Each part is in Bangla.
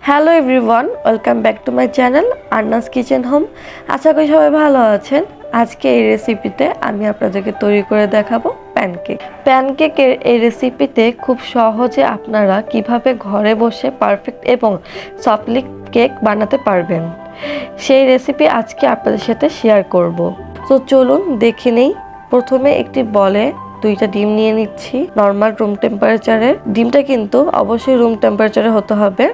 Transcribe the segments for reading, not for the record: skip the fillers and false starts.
Hello everyone, welcome back to my channel Anna's kitchen home. আশা করি সবাই ভালো আছেন। আজকে এই রেসিপিতে আমি আপনাদেরকে তৈরি করে দেখাবো প্যানকেকের এই রেসিপিতে খুব সহজে আপনারা কিভাবে ঘরে বসে পারফেক্ট এবং সফটলি কেক বানাতে পারবেন, সেই রেসিপি আজকে আপনাদের সাথে শেয়ার করব। তো চলুন দেখে নেই। প্রথমে একটি বলে 2টা ডিম নিয়ে নিচ্ছি নর্মাল রুম টেম্পারেচারে। ডিমটা কিন্তু অবশ্যই রুম টেম্পারেচারে হতে হবে।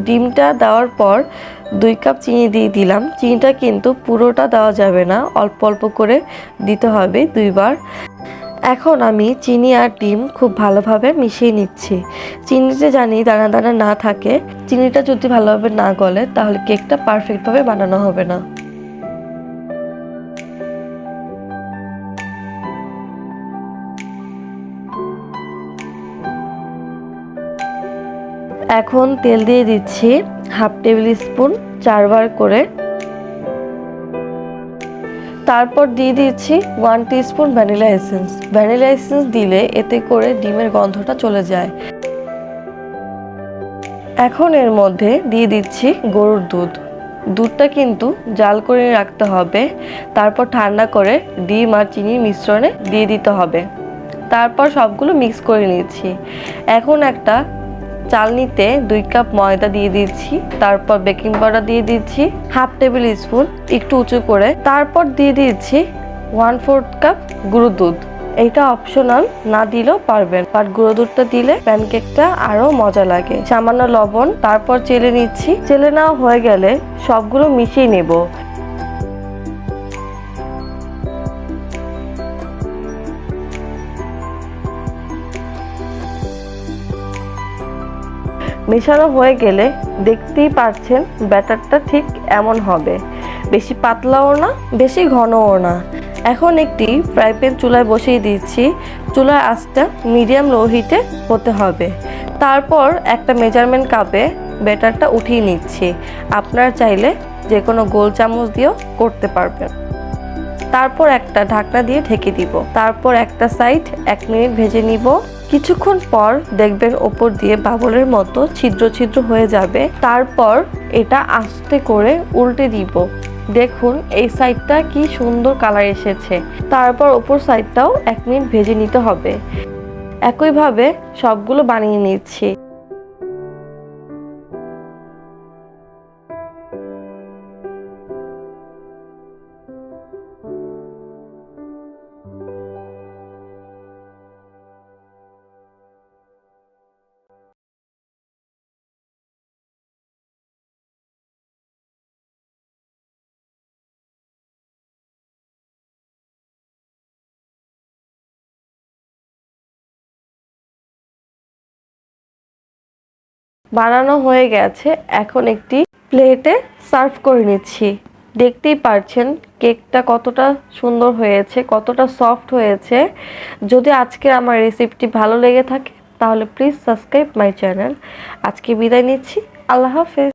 ডিমটা দেওয়ার পর 2 কাপ চিনি দিয়ে দিলাম। চিনিটা কিন্তু পুরোটা দেওয়া যাবে না, অল্প অল্প করে দিতে হবে 2 বার। এখন আমি চিনি আর ডিম খুব ভালোভাবে মিশিয়ে নিচ্ছি। চিনিতে জানি দানা দানা না থাকে, চিনিটা যদি ভালোভাবে না গলে তাহলে কেকটা পারফেক্টভাবে বানানো হবে না। এখন তেল দিয়ে দিচ্ছি 1/2 টেবিল স্পুন 4 বার করে। তারপর দিয়ে দিচ্ছি 1 teaspoon vanilla essence. Vanilla essence দিলে এতে করে ডিমের গন্ধটা চলে যায়। এখন এর মধ্যে দিয়ে দিচ্ছি গরুর দুধ। দুধটা কিন্তু জাল করে রাখতে হবে। তারপর ঠান্ডা করে ডিম আর চিনির মিশ্রণে দিয়ে দিতে হবে। তারপর সবগুলো মিক্স করে নিচ্ছি। এখন একটা চালনিতে 2 কাপ ময়দা দিয়ে দিচ্ছি। তারপর বেকিং পাউডার দিয়ে দিচ্ছি 1/2 টেবিল স্পুন একটু উঁচু করে। তারপর দিয়ে দিচ্ছি 1/4 কাপ গুঁড়ো দুধ। এটা অপশনাল, না দিলেও পারবেন, বাট গুঁড়ো দুধটা দিলে প্যানকেকটা আরো মজা লাগে। সামান্য লবণ, তারপর চেলে নিচ্ছি। চেলে নেওয়া হয়ে গেলে সবগুলো মিশিয়ে নেব। মেশানো হয়ে গেলে দেখতেই পাচ্ছেন ব্যাটারটা ঠিক এমন হবে, বেশি পাতলাও না বেশি ঘনও না। এখন একটি ফ্রাই প্যান চুলায় বসিয়ে দিচ্ছি। চুলার আঁচটা মিডিয়াম লো হিটে হতে হবে। তারপর একটা মেজারমেন্ট কাপে ব্যাটারটা উঠিয়ে নিচ্ছি। আপনারা চাইলে যে কোনো গোল চামচ দিয়েও করতে পারবেন। তারপর একটা ঢাকনা দিয়ে ঢেকে দিব। তারপর একটা সাইড 1 মিনিট ভেজে নিব। কিছুক্ষণ পর দেখবেন ওপর দিয়ে বাবলের মতো ছিদ্র ছিদ্র হয়ে যাবে। তারপর এটা আস্তে করে উল্টে দিব। দেখুন এই সাইডটা কি সুন্দর কালার এসেছে। তারপর ওপর সাইডটাও 1 মিনিট ভেজে নিতে হবে। একইভাবে সবগুলো বানিয়ে নিচ্ছি। বানানো হয়ে গেছে। এখন একটি প্লেটে সার্ভ করে নিচ্ছি। দেখতেই পারছেন কেকটা কতটা সুন্দর হয়েছে, কতটা সফট হয়েছে। যদি আজকের আমার রেসিপিটি ভালো লেগে থাকে তাহলে প্লিজ সাবস্ক্রাইব মাই চ্যানেল। আজকে বিদায় নিচ্ছি। আল্লাহ হাফেজ।